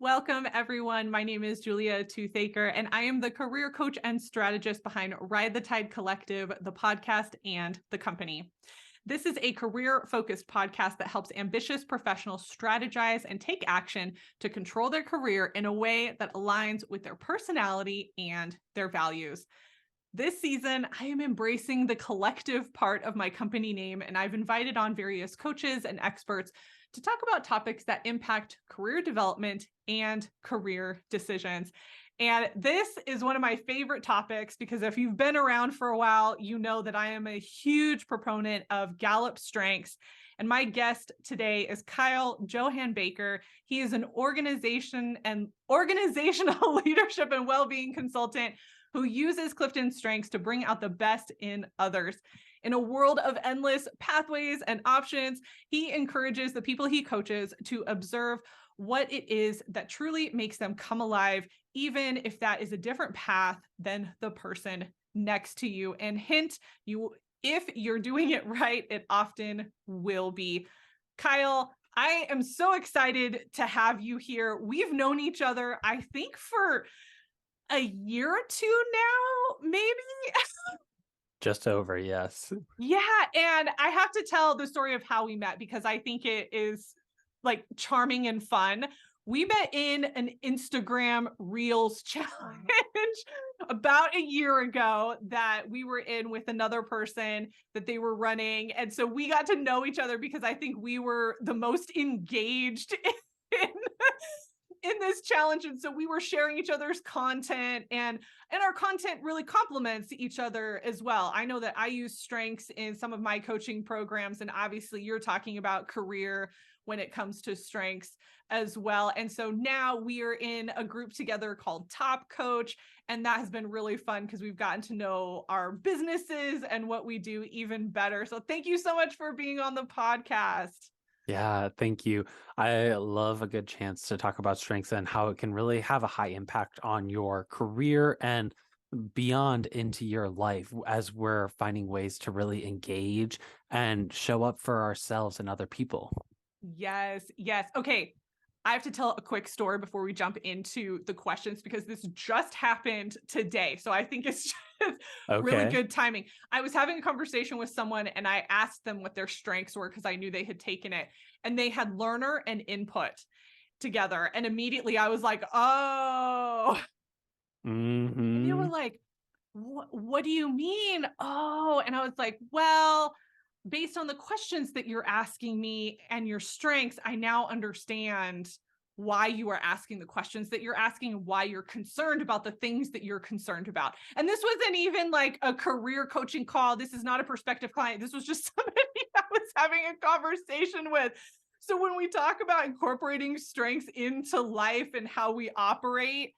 Welcome, everyone. My name is Julia Toothaker, and I am the career coach and strategist behind Ride the Tide Collective, the podcast, and the company. This is a career-focused podcast that helps ambitious professionals strategize and take action to control their career in a way that aligns with their personality and their values. This season, I am embracing the collective part of my company name, and I've invited on various coaches and experts to talk about topics that impact career development and career decisions. And this is one of my favorite topics because if you've been around for a while, you know that I am a huge proponent of Gallup strengths. And my guest today is Kyle Johann-Baker. He is an organizational leadership and well-being consultant who uses Clifton strengths to bring out the best in others. In a world of endless pathways and options, he encourages the people he coaches to observe what it is that truly makes them come alive, even if that is a different path than the person next to you. And hint, if you're doing it right, it often will be. Kyle, I am so excited to have you here. We've known each other, I think, for a year or two now, maybe. Just over, yes. Yeah, and I have to tell the story of how we met because I think it is like charming and fun. We met in an Instagram Reels challenge about a year ago that we were in with another person that they were running. And so we got to know each other because I think we were the most engaged in this challenge. And so we were sharing each other's content and our content really complements each other as well. I know that I use strengths in some of my coaching programs, and obviously you're talking about career when it comes to strengths as well. And so now we are in a group together called Top Coach, and that has been really fun because we've gotten to know our businesses and what we do even better. So thank you so much for being on the podcast. Yeah, thank you. I love a good chance to talk about strengths and how it can really have a high impact on your career and beyond into your life as we're finding ways to really engage and show up for ourselves and other people. Yes, yes. Okay. I have to tell a quick story before we jump into the questions because this just happened today. So I think it's just really Okay. good timing. I was having a conversation with someone and I asked them what their strengths were because I knew they had taken it, and they had learner and input together. And immediately I was like, oh, and they were Hmm. like, what do you mean? Oh, and I was like, well, based on the questions that you're asking me and your strengths, I now understand why you are asking the questions that you're asking and why you're concerned about the things that you're concerned about. And this wasn't even like a career coaching call. This is not a prospective client. This was just somebody I was having a conversation with. So when we talk about incorporating strengths into life and how we operate,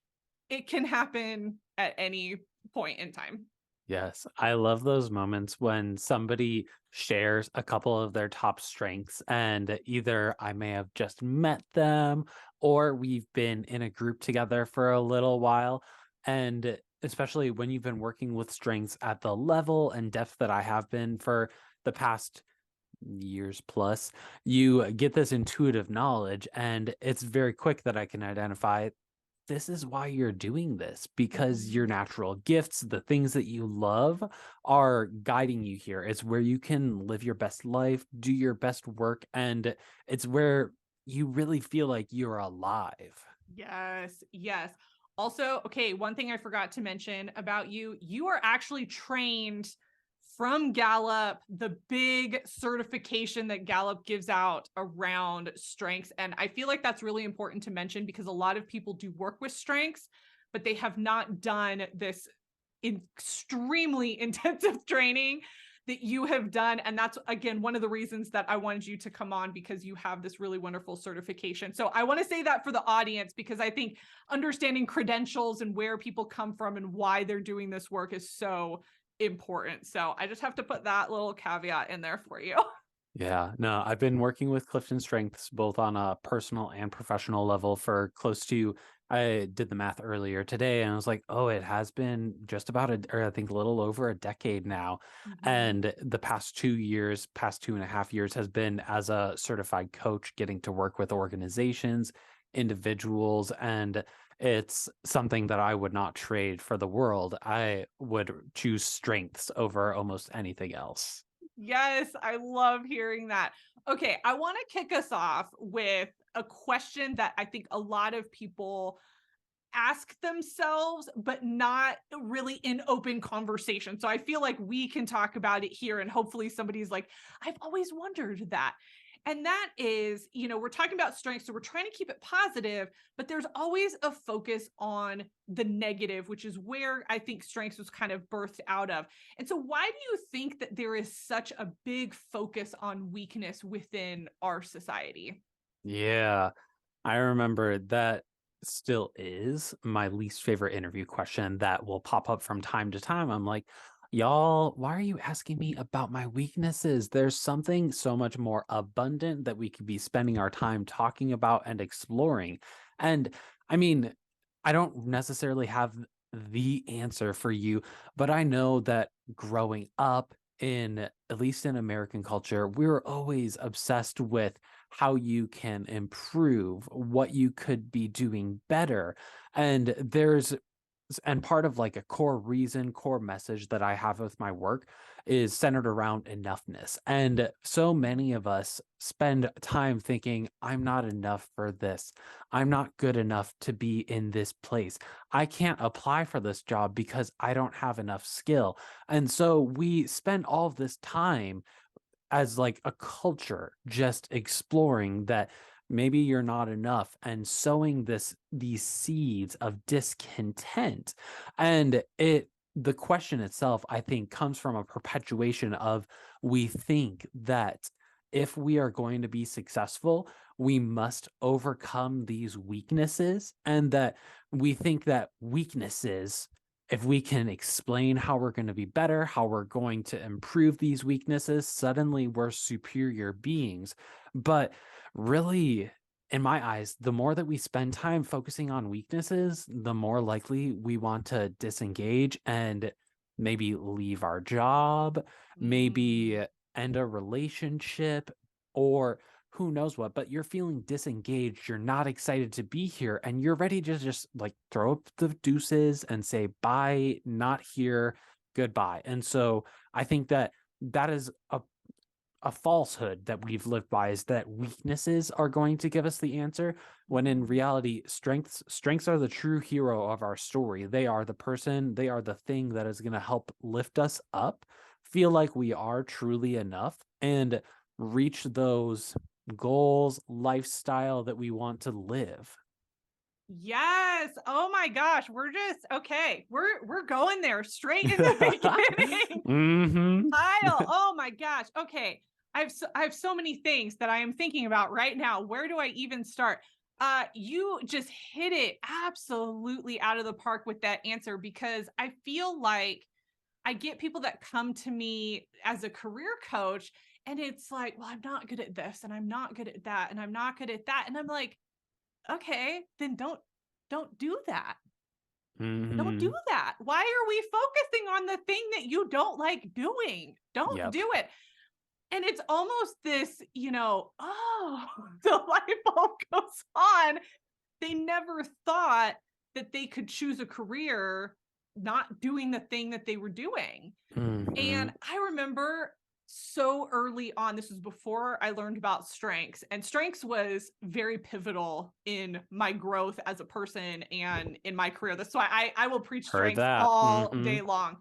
it can happen at any point in time. Yes, I love those moments when somebody shares a couple of their top strengths, and either I may have just met them or we've been in a group together for a little while. And especially when you've been working with strengths at the level and depth that I have been for the past years plus, you get this intuitive knowledge, and it's very quick that I can identify this is why you're doing this because Mhm. your natural gifts, the things that you love, are guiding you here. It's where you can live your best life, do your best work, and it's where you really feel like you're alive. Yes, yes. Also, okay, one thing I forgot to mention about you, you are actually trained from Gallup, the big certification that Gallup gives out around strengths. And I feel like that's really important to mention because a lot of people do work with strengths, but they have not done this extremely intensive training that you have done. And that's, again, one of the reasons that I wanted you to come on because you have this really wonderful certification. So I want to say that for the audience, because I think understanding credentials and where people come from and why they're doing this work is so important. So I just have to put that little caveat in there for you. Yeah, no, I've been working with Clifton Strengths both on a personal and professional level for close to, I did the math earlier today and I was like, oh, it has been just about or I think a little over a decade now. Mhm. And the past 2 years, past 2.5 years has been as a certified coach, getting to work with organizations individuals, and it's something that I would not trade for the world. I would choose strengths over almost anything else. Yes, I love hearing that. Okay, I want to kick us off with a question that I think a lot of people ask themselves, but not really in open conversation. So I feel like we can talk about it here and hopefully somebody's like, I've always wondered that. And that is, we're talking about strengths. So we're trying to keep it positive, but there's always a focus on the negative, which is where I think strengths was kind of birthed out of. And so, why do you think that there is such a big focus on weakness within our society? Yeah. I remember that still is my least favorite interview question that will pop up from time to time. I'm like, y'all, why are you asking me about my weaknesses? There's something so much more abundant that we could be spending our time talking about and exploring. And I mean, I don't necessarily have the answer for you, but I know that growing up in, at least in American culture, we're always obsessed with how you can improve, what you could be doing better. And part of like a core reason, core message that I have with my work is centered around enoughness. And so many of us spend time thinking, I'm not enough for this. I'm not good enough to be in this place. I can't apply for this job because I don't have enough skill. And so we spend all of this time as like a culture just exploring that maybe you're not enough and sowing these seeds of discontent. And the question itself, I think, comes from a perpetuation of, we think that if we are going to be successful, we must overcome these weaknesses, and that we think that weaknesses, if we can explain how we're going to be better, how we're going to improve these weaknesses, suddenly we're superior beings. But really, in my eyes, the more that we spend time focusing on weaknesses, the more likely we want to disengage and maybe leave our job, Mm. maybe end a relationship, or who knows what, but you're feeling disengaged, you're not excited to be here, and you're ready to just like throw up the deuces and say bye, not here, goodbye. And so I think that that is a falsehood that we've lived by, is that weaknesses are going to give us the answer, when in Mhm. reality strengths are the true hero of our story. They are the person, they are the thing that is going to help lift us up, feel like we are truly enough, and reach those goals, lifestyle that we want to live. Yes. Oh my gosh. We're just okay. We're going there straight in the beginning. Hmm. Kyle. Oh my gosh. Okay. I have so many things that I am thinking about right now. Where do I even start? You just hit it absolutely out of the park with that answer, because I feel like I get people that come to me as a career coach and it's like, well, I'm not good at this and I'm not good at that and I'm not good at that. And I'm like, okay, then don't do that. Don't do Hmm. that. Why are we focusing on the thing that you don't like doing? Don't Yep. do it. And it's almost this, oh, the light bulb goes on. They never thought that they could choose a career not doing the thing that they were doing. And Hmm. I remember so early on, this was before I learned about strengths, and strengths was very pivotal in my growth as a person and in my career. That's why I will preach Heard strengths that. all Hmm. day long.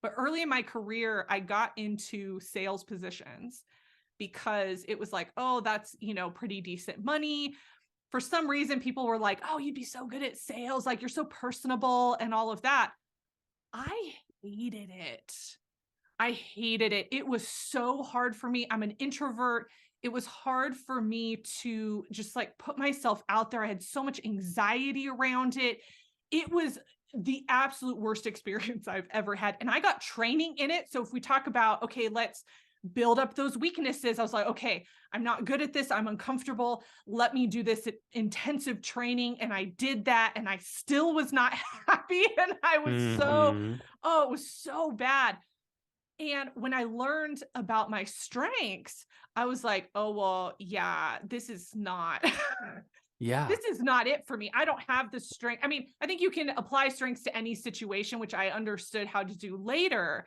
But early in my career, I got into sales positions because it was like, oh, that's, pretty decent money. For some reason, people were like, oh, you'd be so good at sales. Like, you're so personable and all of that. I hated it. I hated it. It was so hard for me. I'm an introvert. It was hard for me to just like put myself out there. I had so much anxiety around it. It was the absolute worst experience I've ever had. And I got training in it. So if we talk about, okay, let's build up those weaknesses, I was like, okay, I'm not good at this. I'm uncomfortable. Let me do this intensive training. And I did that. And I still was not happy. And I was so, Hmm. oh, it was so bad. And when I learned about my strengths, I was like, oh, well, yeah, this is not Yeah. This is not it for me. I don't have the strength. I mean, I think you can apply strengths to any situation, which I understood how to do later.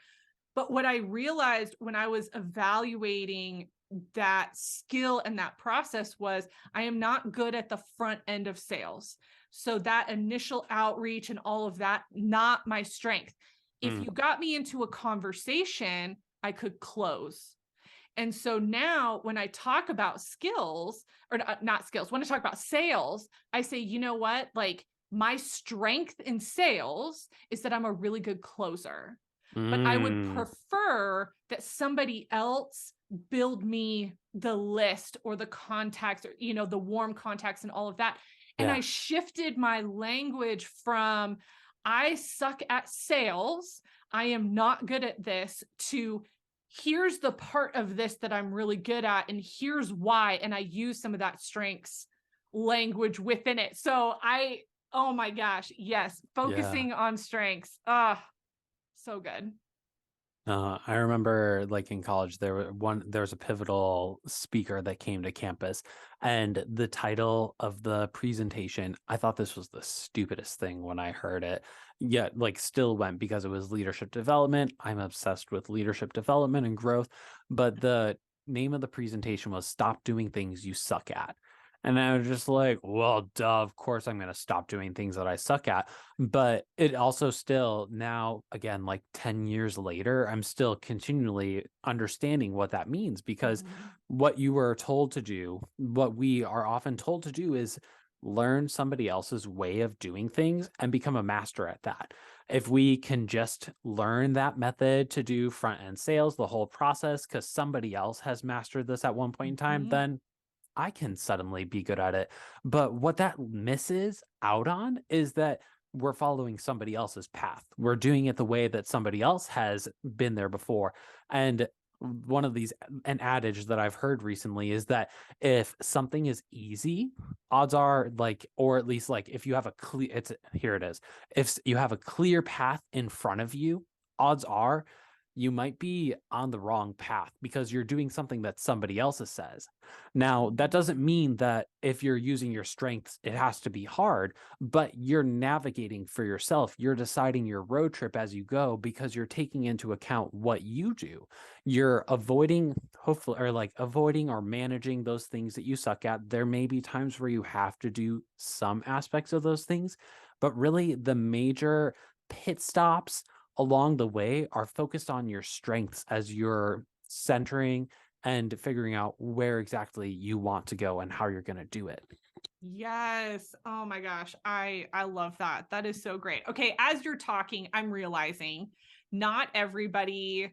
But what I realized when I was evaluating that skill and that process was I am not good at the front end of sales. So that initial outreach and all of that, not my strength. If Mm, you got me into a conversation, I could close. And so now when I talk about skills or not skills, when I talk about sales, I say, you know what? Like my strength in sales is that I'm a really good closer, but I would mm, prefer that somebody else build me the list or the contacts or, the warm contacts and all of that. And I yeah. shifted my language from I suck at sales, I am not good at this, to here's the part of this that I'm really good at, and here's why. And I use some of that strengths language within it. So oh my gosh, yes, Yeah. focusing on strengths. Ah, so good. I remember like in college, there was a pivotal speaker that came to campus, and the title of the presentation, I thought this was the stupidest thing when I heard it, yet like still went because it was leadership development. I'm obsessed with leadership development and growth, but the name of the presentation was Stop Doing Things You Suck At. And I was just like, well, duh, of course I'm going to stop doing things that I suck at. But it also still now, again, like 10 years later, I'm still continually understanding what that means because Mhm. what you were told to do, what we are often told to do is learn somebody else's way of doing things and become a master at that. If we can just learn that method to do front end sales, the whole process, because somebody else has mastered this at one point in time, Mhm. then I can suddenly be good at it. But what that misses out on is that we're following somebody else's path. We're doing it the way that somebody else has been there before. And one of these, an adage that I've heard recently is that if something is easy, odds are like, or at least like if you have a clear, it's here it is. If you have a clear path in front of you, odds are you might be on the wrong path because you're doing something that somebody else says. Now, that doesn't Mhm. mean that if you're using your strengths, it has to be hard, but you're navigating for yourself. You're deciding your road trip as you go because you're taking into account what you do. You're avoiding, hopefully, or like avoiding or managing those things that you suck at. There may be times where you have to do some aspects of those things, but really the major pit stops along the way are focused on your strengths as you're centering and figuring out where exactly you want to go and how you're going to do it. Yes. Oh my gosh. I love that. That is so great. Okay, as you're talking, I'm realizing not everybody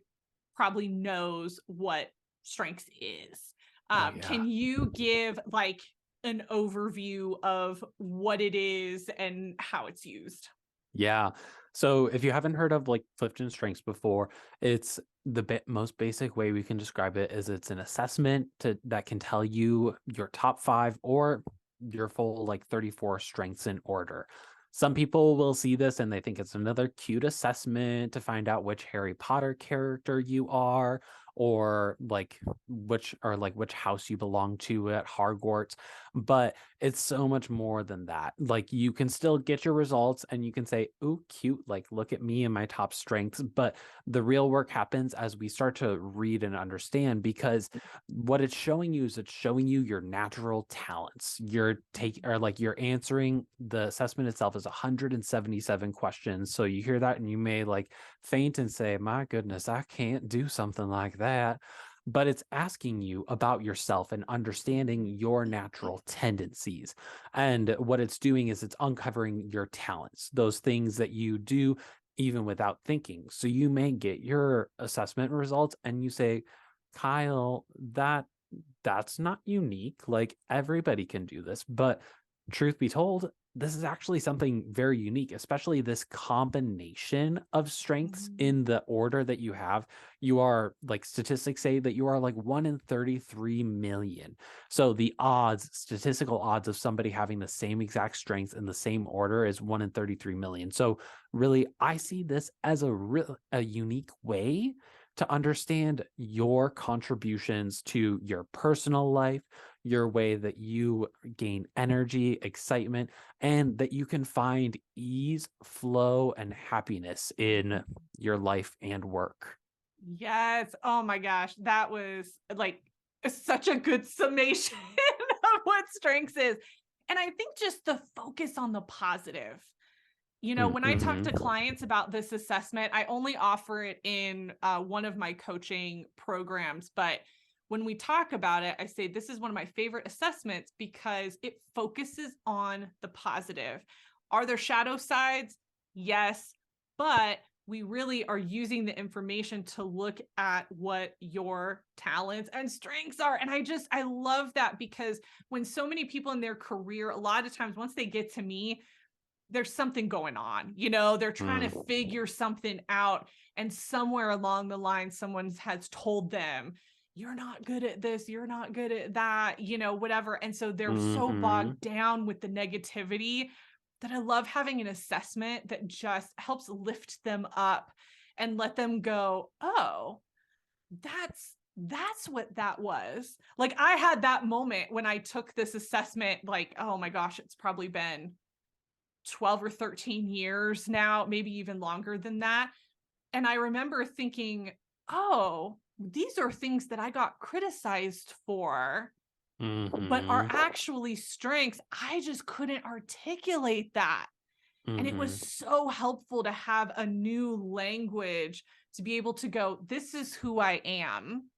probably knows what strengths is. Oh, yeah. Can you give like an overview of what it is and how it's used? Yeah. So if you haven't heard of like Clifton Strengths before, it's the most basic way we can describe it is it's an assessment that can tell you your top 5 or your full like 34 strengths in order. Some people will see this and they think it's another cute assessment to find out which Harry Potter character you are or like which house you belong to at Hogwarts, but it's so much more than that. Like you can still get your results and you can say, "Ooh, cute, like look at me and my top strengths." But the real work happens as we start to read and understand because what it's showing you is it's showing you your natural talents. You're answering the assessment itself is 177 questions. So you hear that and you may like faint and say, "My goodness, I can't do something like that." But it's asking you about yourself and understanding your natural tendencies. And what it's doing is it's uncovering your talents, those things that you do even without thinking. So you may get your assessment results and you say, Kyle, that's not unique. Like everybody can do this. But truth be told, this is actually something very unique, especially this combination of strengths Mhm. in the order that you have. You are like statistics say that you are like 1 in 33 million. So the odds, statistical odds of somebody having the same exact strengths in the same order is 1 in 33 million. So really, I see this as a unique way to understand your contributions to your personal life, your way that you gain energy, excitement, and that you can find ease, flow, and happiness in your life and work. Yes. Oh my gosh. That was like such a good summation of what strengths is. And I think just the focus on the positive. When I talk to Mm-hmm. clients about this assessment, I only offer it in one of my coaching programs. But when we talk about it, I say this is one of my favorite assessments because it focuses on the positive. Are there shadow sides? Yes. But we really are using the information to look at what your talents and strengths are. And I love that because when so many people in their career, a lot of times once they get to me, there's something going on, they're trying to Mm, figure something out. And somewhere along the line, someone has told them, you're not good at this, you're not good at that, whatever. And so they're so mm-hmm. bogged down with the negativity that I love having an assessment that just helps lift them up and let them go, oh, that's what that was. Like I had that moment when I took this assessment, like, oh my gosh, it's probably been 12 or 13 years now, maybe even longer than that. And I remember thinking, oh, these are things that I got criticized for, but are Mm-hmm. actually strengths. I just couldn't articulate that. And it was Mm-hmm. so helpful to have a new language to be able to go, this is who I am.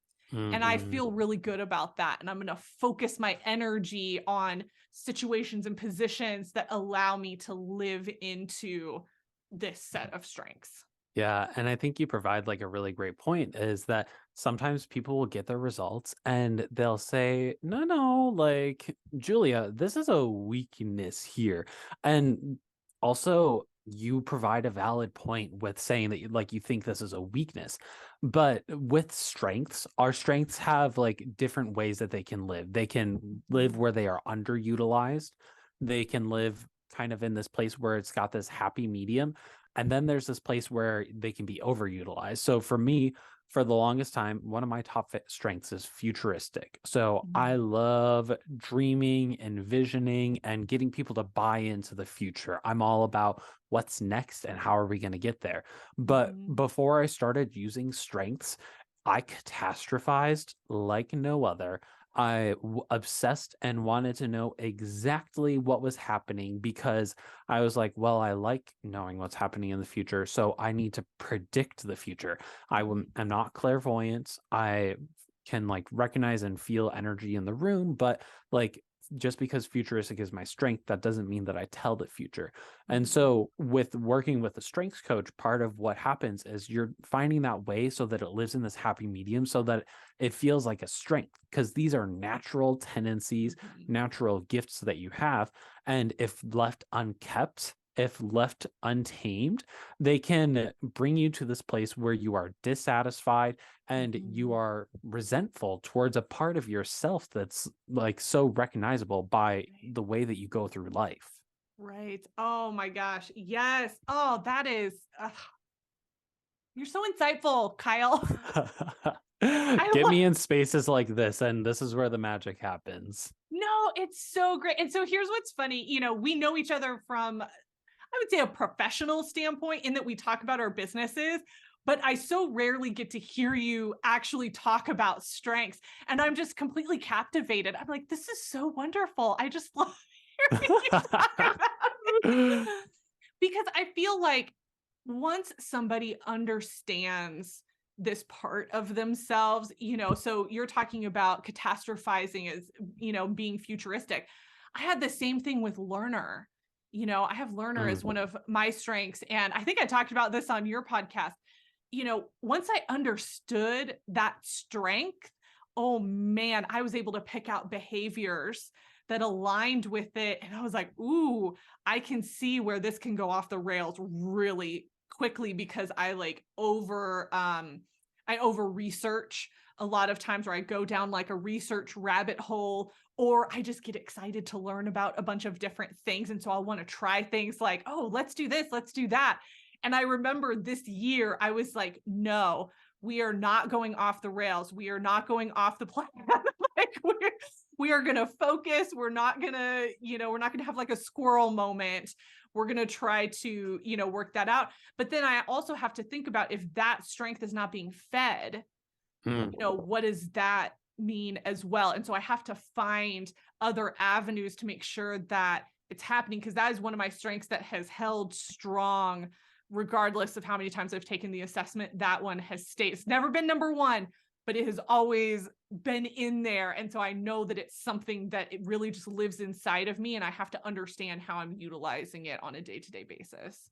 And I Mm-hmm. feel really good about that. And I'm going to focus my energy on situations and positions that allow me to live into this set of strengths. Yeah, and I think you provide like a really great point is that sometimes people will get their results and they'll say, "No, no, like Julia, this is a weakness here." And also you provide a valid point with saying that you think this is a weakness. But with strengths, our strengths have like different ways that they can live. They can live Mhm. where they are underutilized. They can live kind of in this place where it's got this happy medium, and then there's this place where they can be overutilized. So for me, for the longest time, one of my top strengths is futuristic. So I Mhm. love dreaming, envisioning, and getting people to buy into the future. I'm all about what's next and how are we going to get there. But Mhm. before I started using strengths, I catastrophized like no other. Obsessed and wanted to know exactly what was happening because I was like, well, I like knowing what's happening in the future, so I need to predict the future. Mhm. Am not clairvoyant. I can like recognize and feel energy in the room, but like just because futuristic is my strength, that doesn't mean that I tell the future. And Mhm. so, with working with a strengths coach, part of what happens is you're finding that way so that it lives in this happy medium, so that it feels like a strength, because these are natural tendencies, Mhm. natural gifts that you have. And if left unkept, if left untamed, they can bring you to this place where you are dissatisfied and you Mhm. are resentful towards a part of yourself that's like so recognizable by Right. the way that you go through life. Right. Oh my gosh. Yes. Oh, that is, you're so insightful, Kyle. I Get love. me in spaces like this, and this is where the magic happens. No, it's so great. And so here's what's funny. We know each other from, I would say, a professional standpoint in that we talk about our businesses, but I so rarely get to hear you actually talk about strengths. And I'm just completely captivated. I'm like, this is so wonderful. I just love hearing you talk about it. Because I feel like once somebody understands this part of themselves, so you're talking about catastrophizing as, being futuristic. I had the same thing with learner. I have learner as one Mm, of my strengths. And I think I talked about this on your podcast. Once I understood that strength, oh man, I was able to pick out behaviors that aligned with it. And I was like, ooh, I can see where this can go off the rails really quickly because I over research a lot of times, where I go down like a research rabbit hole, or I just get excited to learn about a bunch of different things. And so I'll want to try things like, oh, let's do this, let's do that. And I remember this year, I was like, no, we are not going off the rails. We are not going off the plan. like We are going to focus. We're not going to, we're not going to have like a squirrel moment. We're going to try to, work that out. But then I also have to think about, if that strength is not being fed, Mm. what does that mean as well? And so I have to find other avenues to make sure that it's happening, because that is one of my strengths that has held strong regardless of how many times I've taken the assessment. That one has stayed. It's never been number one, but it has always been in there. And so I know that it's something that it really just lives inside of me, and I have to understand how I'm utilizing it on a day-to-day basis.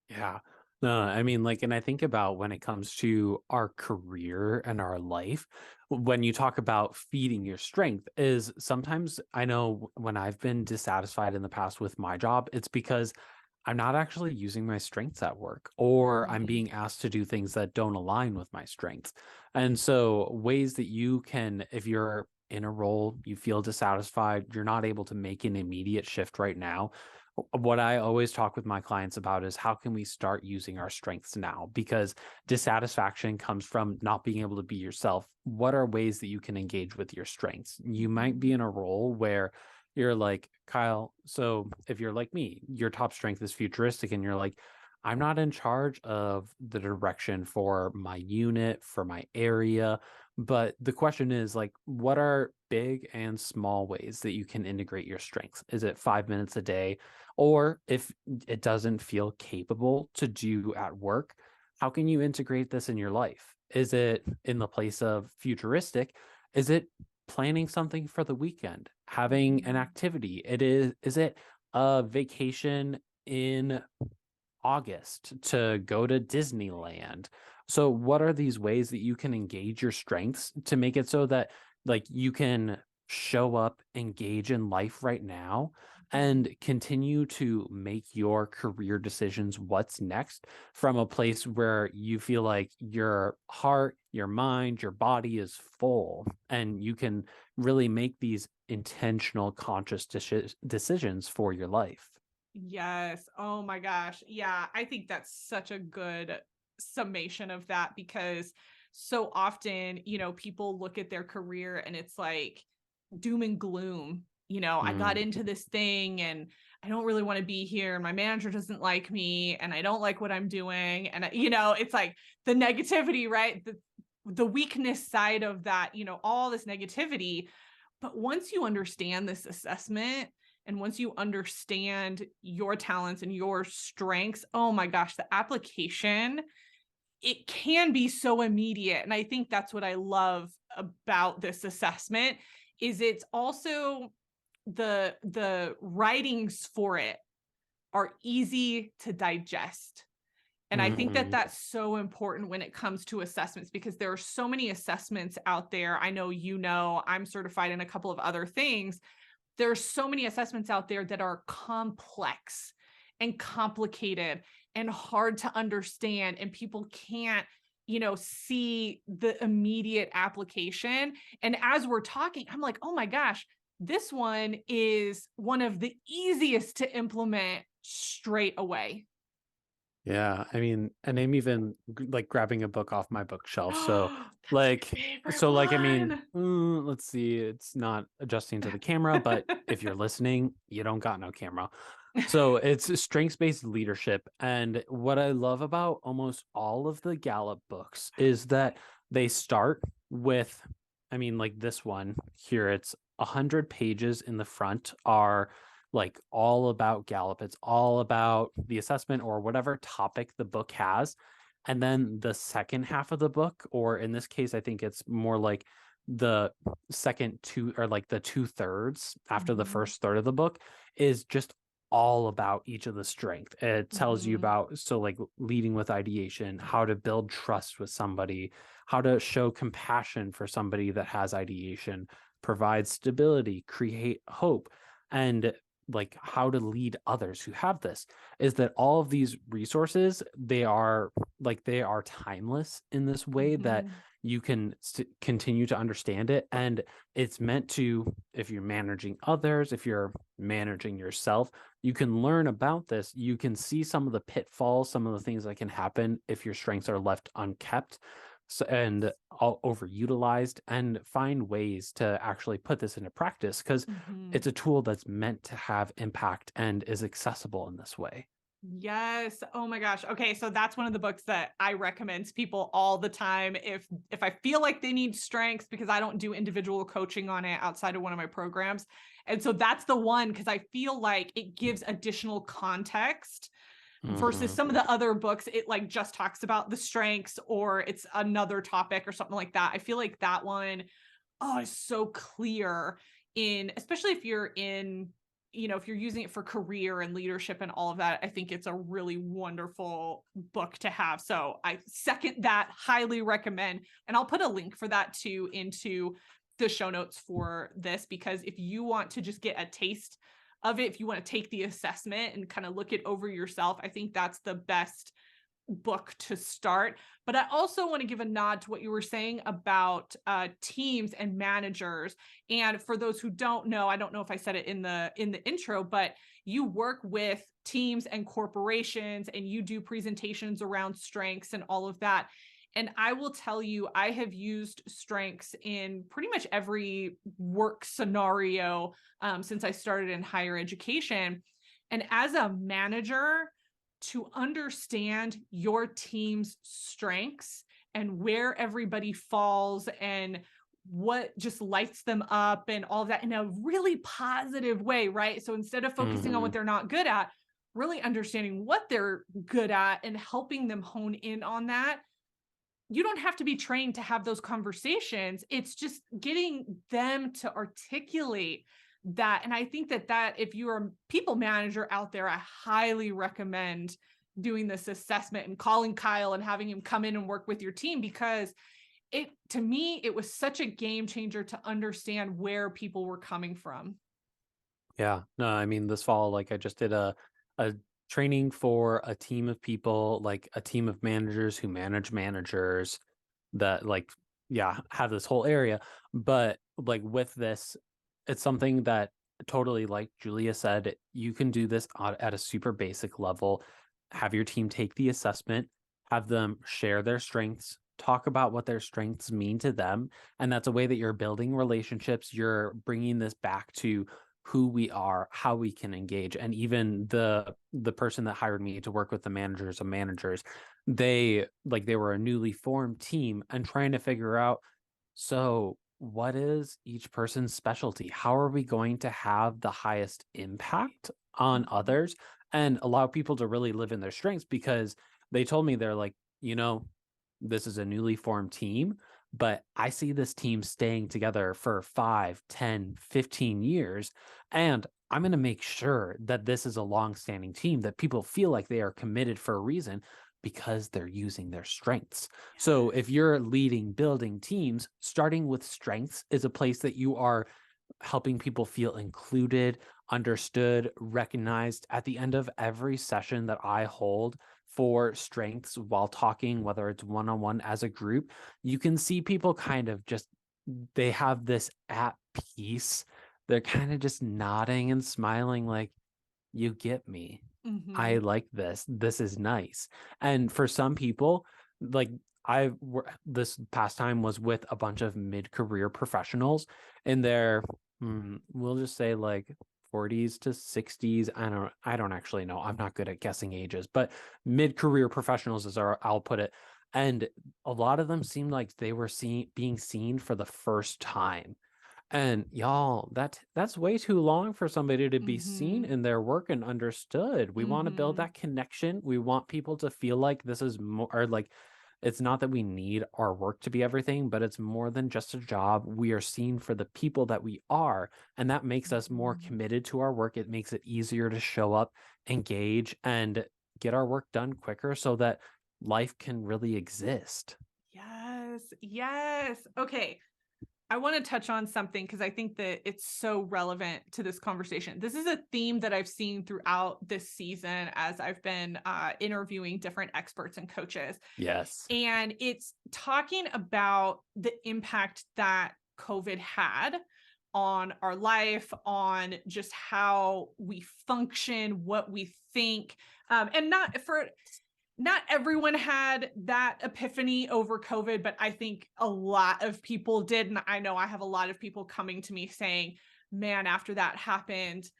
Yeah. No, I mean, like, and I think about when it comes to our career and our life, when you talk about feeding your strength, is sometimes I know when I've been dissatisfied in the past with my job, it's because I'm not actually using my strengths at work, or I'm Mhm. being asked to do things that don't align with my strengths. And so, ways that you can, if you're in a role, you feel dissatisfied, you're not able to make an immediate shift right now. What I always talk with my clients about is how can we start using our strengths now? Because dissatisfaction comes from not being able to be yourself. What are ways that you can engage with your strengths? You might be Mhm. in a role where you're like, Kyle, so if you're like me, your top strength is futuristic, and you're like, I'm not in charge of the direction for my unit, for my area. But the question is, like, what are big and small ways that you can integrate your strengths? Is it 5 minutes a day? Or if it doesn't feel capable to do at work, how can you integrate this in your life? Is it in the place of futuristic? Is it planning something for the weekend, having an Mhm. activity? Is it a vacation in August to go to Disneyland? So what are these ways that you can engage your strengths to make it so that like you can show up, engage in life right now, Mhm. and continue to make your career decisions what's next from a place where you feel like your heart, your mind, your body is full, and you can really make these intentional conscious decisions for your life. Yes. Oh my gosh. Yeah. I think that's such a good summation of that, because so often, people look at their career and it's like doom and gloom. I got Mm, into this thing and I don't really want to be here. And my manager doesn't like me and I don't like what I'm doing. And, it's like the negativity, right? The weakness side of that, all this negativity. But once you understand this assessment, and once you understand your talents and your strengths, oh my gosh, the application, it can be so immediate. And I think that's what I love about this assessment, is it's also the writings for it are easy to digest. And I think that mhm. that's so important when it comes to assessments, because there are so many assessments out there. I know, I'm certified in a couple of other things. There's so many assessments out there that are complex and complicated and hard to understand, and people can't see the immediate application. And as we're talking, I'm like, oh my gosh, this one is one of the easiest to implement straight away. Yeah, I mean, and I'm even like grabbing a book off my bookshelf. So, That's my like, favorite I mean, one. let's see, it's not adjusting to the camera, but if you're listening, you don't got no camera. So it's strengths-based leadership. And what I love about almost all of the Gallup books is that they start with, I mean, like this one here, it's 100 pages in the front are like all about Gallup. It's all about the assessment or whatever topic the book has. And then the second half of the book, or in this case, I think it's more like the second two or like the 2/3 after the Mhm, first third of the book is just all about each of the strength. It tells you mhm, about so like leading with ideation, how to build trust with somebody, how to show compassion for somebody that has ideation, provide stability, create hope, and like how to lead others who have this. Is that all of these resources, they are timeless in this way that mhm. you can continue to understand it, and it's meant to, if you're managing others, if you're managing yourself, you can learn about this. You can see some of the pitfalls, some of the things that can happen if your strengths are left unkept. and all overutilized, and find ways to actually put this into practice because Mhm. it's a tool that's meant to have impact and is accessible in this way. Yes. Oh my gosh. Okay, so that's one of the books that I recommend to people all the time if I feel like they need strengths because I don't do individual coaching on it outside of one of my programs. And so that's the one because I feel like it gives additional context versus Hmm. some of the other books it like just talks about the strengths or it's another topic or something like that. I feel like that one, oh, it's so clear in, especially if you're in, if you're using it for career and leadership and all of that. I think it's a really wonderful book to have. So I second that, highly recommend. And I'll put a link for that too into the show notes for this, because if you want to just get a taste of it, if you want to take the assessment and kind of look it over yourself, I think that's the best book to start. But I also want to give a nod to what you were saying about teams and managers. And for those who don't know, I don't know if I said it in the intro, but you work with teams and corporations and you do presentations around strengths and all of that. And I will tell you, I have used strengths in pretty much every work scenario since I started in higher education. And as a manager, to understand your team's strengths and where everybody falls and what just lights them up and all of that in a really positive way, right? So instead of focusing on Hmm. what they're not good at, really understanding what they're good at and helping them hone in on that. You don't have to be trained to have those conversations. It's just getting them to articulate that. And I think that if you're a people manager out there, I highly recommend doing this assessment and calling Kyle and having him come in and work with your team, because it, to me, it was such a game changer to understand where people were coming from. Yeah. No, I mean, this fall, like I just did a training for a team of people, like a team of managers who manage managers that like, yeah, have this whole area. But like with this, it's something that totally, like Julia said, you can do this at a super basic level. Have your team take the assessment, have them share their strengths, talk about what their strengths mean to them. And that's a way that you're building relationships. You're bringing this back to who we are, how we can engage. And even the person that hired me to work with the managers of managers, they were a newly formed team and trying to figure out, so what is each person's specialty? How are we going to have the highest impact on Mhm. others and allow people to really live in their strengths? Because they told me, they're like, this is a newly formed team, but I see this team staying together for 5, 10, 15 years. And I'm going to make sure that this is a long-standing team that people feel like they are committed for a reason because they're using their strengths. So if Yes. you're leading building teams, starting with strengths is a place that you are helping people feel included, understood, recognized. At the end of every session that I hold for strengths while talking, whether it's one on one as a group, you can see people kind of just, they have this at peace. They're kind of just nodding and smiling, like, you get me. I Mhm. like this. This is nice. And for some people, like this past time was with a bunch of mid-career professionals in their, we'll just say like 40s to 60s. I don't actually know. I'm not good at guessing ages, but mid-career professionals is our, I'll put it. And a lot of them seemed like they were being seen for the first time. And y'all, that's way too long for somebody to be seen Mhm. in their work and understood. We want to build Mhm. that connection. We want people to feel like this is more, or like, it's not that we need our work to be everything, but it's more than just a job. We are seen for the people that we are, and that makes us more Mhm. committed to our work. It makes it easier to show up, engage, and get our work done quicker so that life can really exist. Yes. Yes. Okay. I want to touch on something because I think that it's so relevant to this conversation. This is a theme that I've seen throughout this season as I've been interviewing different experts and coaches. Yes. And it's talking about the impact that COVID had on our life, on just how we function, what we think, and not for not everyone had that epiphany over COVID, but I think a lot of people did. And I know I have a lot of people coming to me saying, man, after that happened,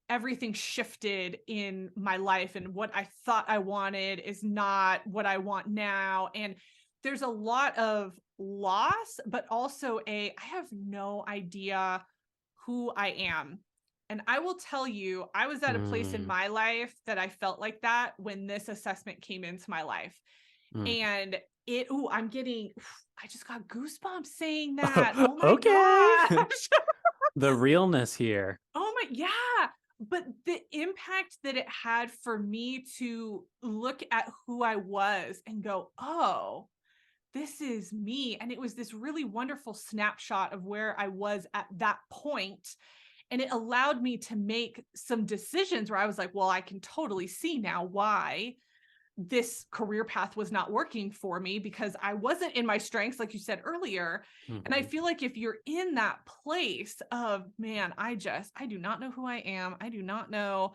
everything shifted in my life. And what I thought I wanted is not what I want now. And there's a lot of loss, but also I have no idea who I am. And I will tell you, I was at a place in Mm, my life that I felt like that when this assessment came into my life. mm. And I'm getting, I just got goosebumps saying that. Oh my Okay. gosh. The realness here. Oh my, yeah. But the impact that it had for me to look at who I was and go, oh, this is me. And it was this really wonderful snapshot of where I was at that point. And it allowed me to make some decisions where I was like, well, I can totally see now why this career path was not working for me because I wasn't in my strengths, like you said earlier. And I Mhm. feel like if you're in that place of, man, I do not know who I am. I do not know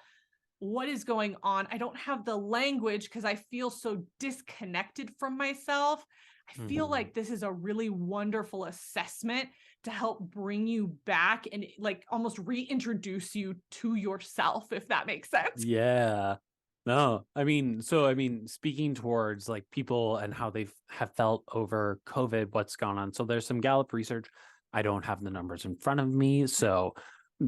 what is going on. I don't have the language because I feel so disconnected from myself. I feel Mhm. like this is a really wonderful assessment to help bring you back and like almost reintroduce you to yourself, if that makes sense. Yeah. No, I mean, speaking towards like people and how they have felt over COVID, what's gone on. So there's some Gallup research. I don't have the numbers in front of me, so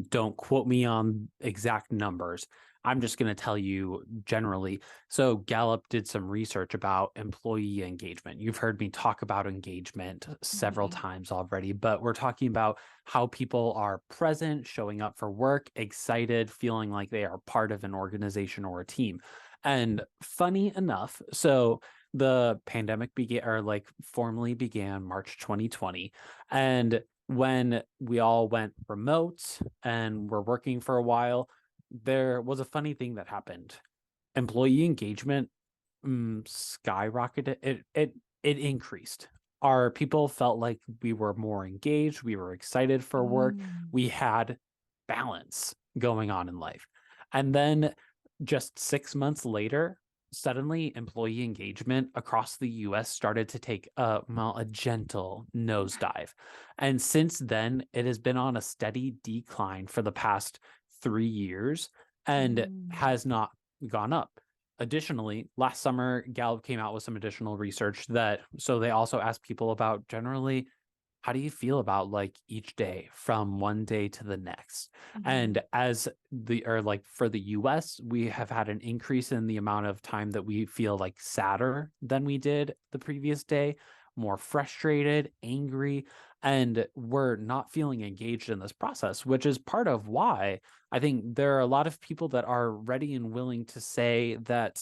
don't quote me on exact numbers. I'm just going to tell you generally. So, Gallup did some research about employee engagement. You've heard me talk about engagement several Mhm. times already, but we're talking about how people are present, showing up for work, excited, feeling like they are part of an organization or a team. And funny enough, so the pandemic began or like formally began March 2020. And when we all went remote and were working for a while, there was a funny thing that happened. Employee engagement skyrocketed. It increased. Our people felt like we were more engaged, we were excited for work, Mm. we had balance going on in life. And then just 6 months later, suddenly employee engagement across the US started to take a gentle nosedive. And since then, it has been on a steady decline for the past 3 years and Mm. has not gone up. Additionally, last summer, Gallup came out with some additional research that so they also asked people about generally how do you feel about like each day from one day to the next? And Mhm. as the or like for the US, we have had an increase in the amount of time that we feel like sadder than we did the previous day, more frustrated, angry, and we're not feeling engaged in this process, which is part of why I think there are a lot of people that are ready and willing to say that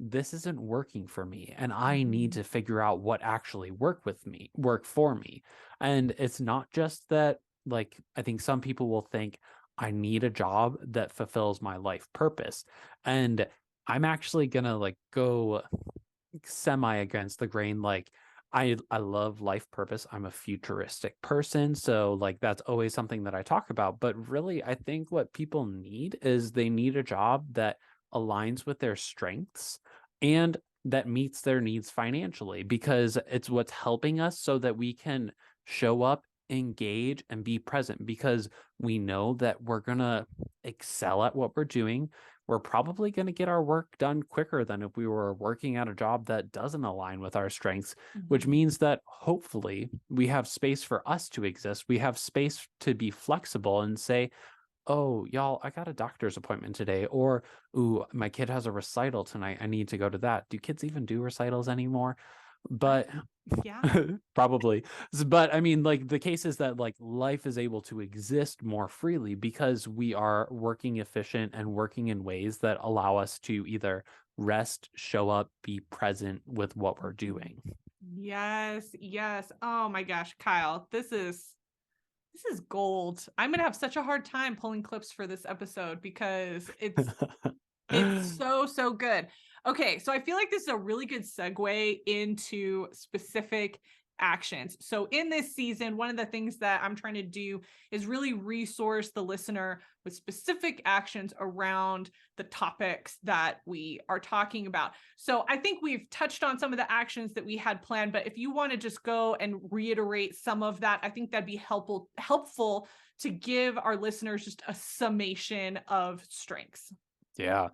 this isn't working for me and I need Mhm. to figure out what actually work for me. And it's not just that, like, I think some people will think I need a job that fulfills my life purpose. And I'm actually gonna like go semi against the grain. Like I love life purpose. I'm a futuristic person, so like that's always something that I talk about. But really, I think what people need is they need a job that aligns with their strengths and that meets their needs financially because it's what's helping us so that we can show up, engage, and be present because we know that we're gonna excel at what we're doing. We're probably going to get our work done quicker than if we were working at a job that doesn't align with our strengths, which Mhm. means that hopefully we have space for us to exist. We have space to be flexible and say, oh, y'all, I got a doctor's appointment today. Or, ooh, my kid has a recital tonight. I need to go to that. Do kids even do recitals anymore? I But Yeah. probably. But I mean, like the case is that like life is able to exist more freely because we are working efficient and working in ways that allow us to either rest, show up, be present with what we're Mhm. doing. Yes, yes. Oh my gosh, Kyle, this is gold. I'm gonna have such a hard time pulling clips for this episode because it's so, so good. Okay, so I feel like this is a really good segue into specific actions. So in this season, one of the things that I'm trying to do is really resource the listener with specific actions around the topics that we are talking about. So I think we've touched on some of the actions that we had planned, but if you want to just go and reiterate some of that, I think that'd be helpful to give our listeners just a summation of strengths. Yeah.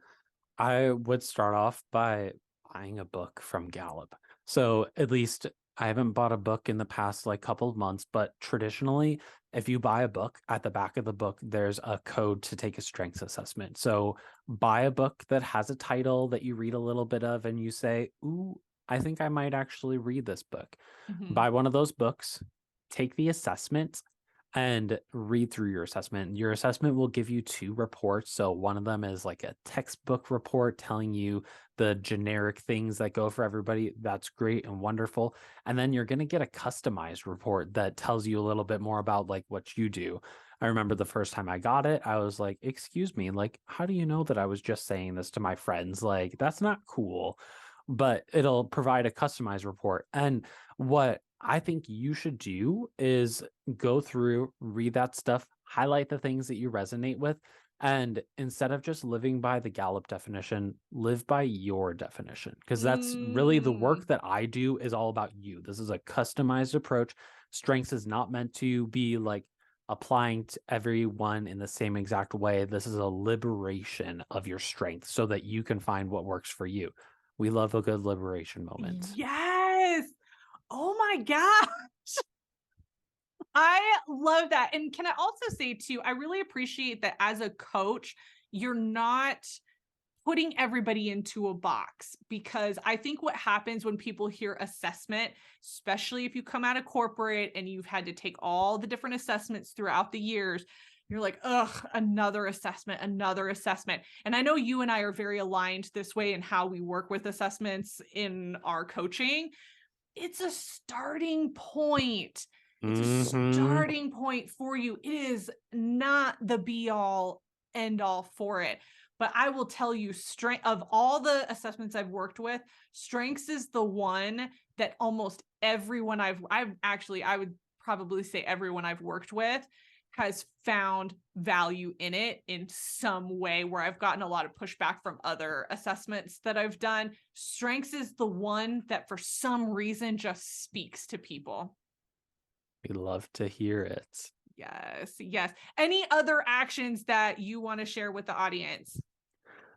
I would start off by buying a book from Gallup. So at least I haven't bought a book in the past like couple of months, but traditionally, if you buy a book, at the back of the book, there's a code to take a strengths assessment. So buy a book that has a title that you read a little bit of and you say, ooh, I think I might actually read this book. Mhm. Buy one of those books, take the assessment and read through your assessment. Your assessment will give you two reports. So one of them is like a textbook report telling you the generic things that go for everybody. That's great and wonderful. And then you're going to get a customized report that tells you a little bit more about like what you do. I remember the first time I got it, I was like, excuse me, like, how do you know that I was just saying this to my friends? Like, that's not cool. But it'll provide a customized report. And what I think you should do is go through, read that stuff, highlight the things that you resonate with, and instead of just living by the Gallup definition, live by your definition. Because that's really the Mm. work that I do is all about you. This is a customized approach. Strengths is not meant to be like applying to everyone in the same exact way. This is a liberation of your strength so that you can find what works for you. We love a good liberation moment. Yes. Oh my gosh. I love that. And can I also say too, I really appreciate that as a coach, you're not putting everybody into a box, because I think what happens when people hear assessment, especially if you come out of corporate and you've had to take all the different assessments throughout the years, you're like, ugh, another assessment, another assessment. And I know you and I are very aligned this way in how we work with assessments in our coaching. It's a starting point. It's a Hmm. starting point for you. It is not the be all end all for it. But I will tell you, strength of all the assessments I've worked with, strengths is the one that almost everyone I've actually, I would probably say everyone I've worked with has found value in it in some way, where I've gotten a lot of pushback from other assessments that I've done. Strengths is the one that for some reason just speaks to people. We love to hear it. Yes, yes. Any other actions that you want to share with the audience?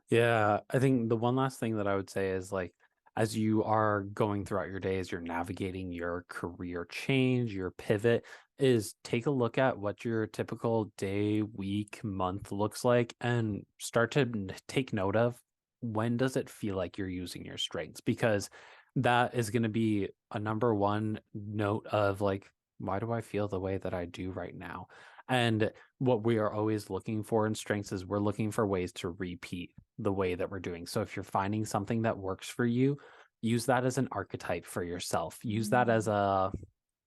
Yeah, I think the one last thing that I would say is like, as you are going throughout your days, you're navigating your career change, your pivot, is take a look at what your typical day, week, month looks like and start to take note of when does it feel like you're using your strengths? Because that is going to be a number one note of like, why do I feel the way that I do right now? And what we are always looking for in strengths is we're looking for ways to repeat the way that we're doing. So if you're finding something that works for you, use that as an archetype for yourself. Use that as Mm.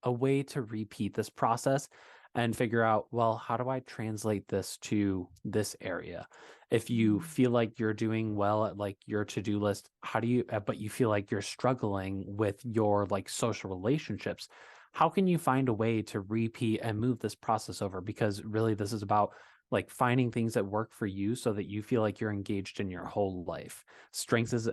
a way to repeat this process and figure out, well, how do I translate this to this area? If you Mm. feel like you're doing well at like your to-do list, how do you but you feel like you're struggling with your like social relationships, how can you find a way to repeat and move this process over? Because really this is about like finding things that work for you so that you feel like you're engaged in your whole life. Strengths is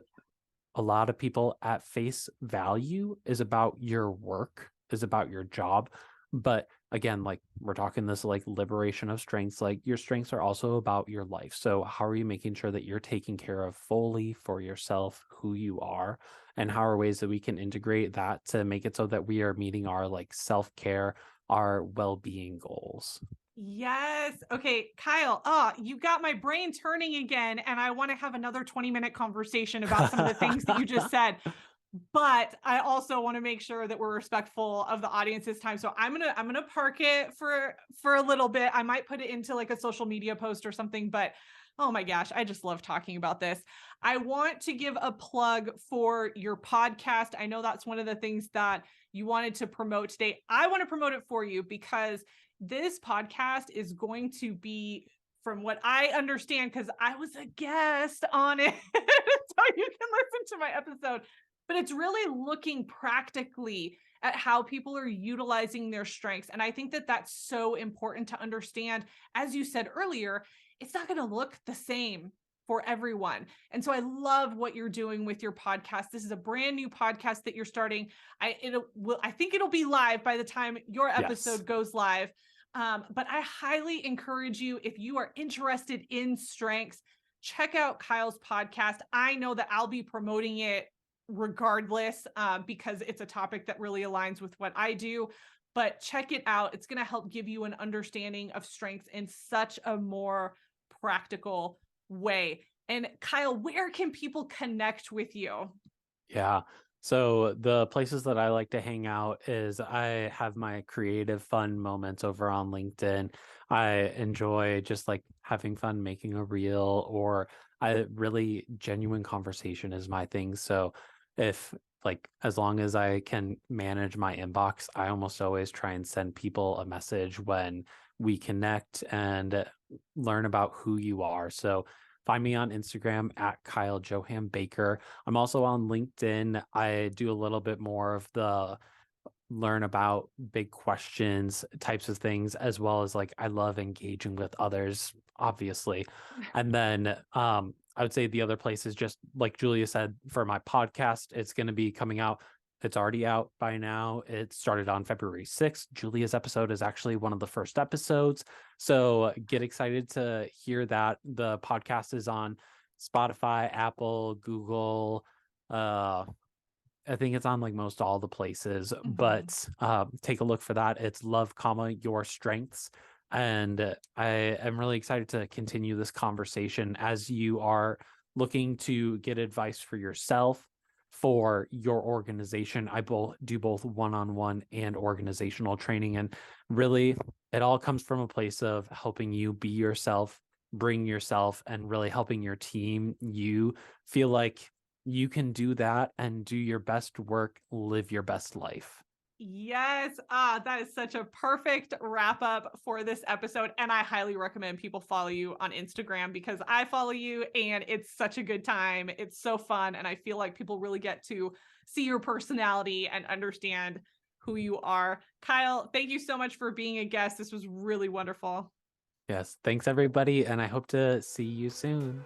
a lot of people at face value is about your work, is about your job. But again, like we're talking this like liberation of strengths, like your strengths are also about your life. So how are you making sure that you're taking care of fully for yourself, who you are, and how are ways that we can integrate that to make it so that we are meeting our like self-care, our well-being goals. Yes. Okay, Kyle. Oh, you got my brain turning again, and I want to have another 20-minute conversation about some of the things that you just said. But I also want to make sure that we're respectful of the audience's time. So I'm gonna park it for a little bit. I might put it into like a social media post or something, but oh my gosh, I just love talking about this. I want to give a plug for your podcast. I know that's one of the things that you wanted to promote today. I want to promote it for you because this podcast is going to be, from what I understand, because I was a guest on it, so you can listen to my episode. but it's really looking practically at how people are utilizing their strengths. And I think that that's so important to understand. As you said earlier, it's not going to look the same for everyone. And so I love what you're doing with your podcast. This is a brand new podcast that you're starting. I think it'll be live by the time your Yes. episode goes live. But I highly encourage you, if you are interested in strengths, check out Kyle's podcast. I know that I'll be promoting it regardless, because it's a topic that really aligns with what I do. But check it out. It's going to help give you an understanding of strengths in such a more practical way. And Kyle, where can people connect with you? Yeah. So the places that I like to hang out is I have my creative fun moments over on LinkedIn. I enjoy just like having fun making a reel, or I really genuine conversation is my thing. So if like as long as I can manage my inbox, I almost always try and send people a message when we connect and learn about who you are. So find me on Instagram at Kyle Johann-Baker. I'm also on LinkedIn. I do a little bit more of the learn about big questions types of things, as well as like I love engaging with others, obviously. And then I would say the other place is just like Julia said, for my podcast, it's going to be coming out. It's already out by now. It started on February 6th. Julia's episode is actually one of the first episodes. So get excited to hear that. The podcast is on Spotify, Apple, Google, I think it's on like most all the places, Mhm. but take a look for that. It's love, comma, your strengths. And I am really excited to continue this conversation as you are looking to get advice for yourself, for your organization. I both do both one-on-one and organizational training. And really, it all comes from a place of helping you be yourself, bring yourself, and really helping your team, you feel like you can do that and do your best work, live your best life. Yes. That is such a perfect wrap up for this episode. And I highly recommend people follow you on Instagram, because I follow you and it's such a good time. It's so fun. And I feel like people really get to see your personality and understand who you are. Kyle, thank you so much for being a guest. This was really wonderful. Yes. Thanks, everybody. And I hope to see you soon.